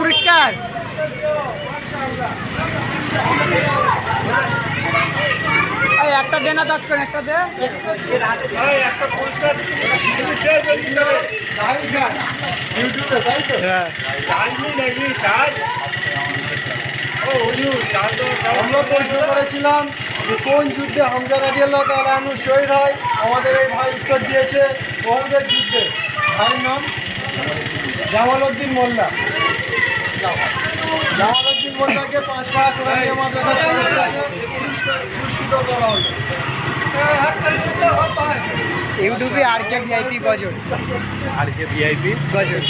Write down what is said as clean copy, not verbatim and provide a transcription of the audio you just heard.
পুরস্কার। একটা দে না দক্ষণ, একটা দে। আমরা প্রশ্ন করেছিলাম যে কোন যুদ্ধে হামজা রাদিয়াল্লাহু তাআলা আনহু শহীদ হয়। আমাদের এই ভাই উত্তর দিয়েছে ওহদের যুদ্ধে। ভাইয়ের নাম জামালউদ্দিন মোল্লা। জামালউদ্দিন মোল্লাকে 5 পারা কোরআনিয়া মাদ্রাসা পুরস্কৃত করা হলো। ইউটিউবে আর কে ভিআইপি গজল, আর কে ভিআইপি গজল।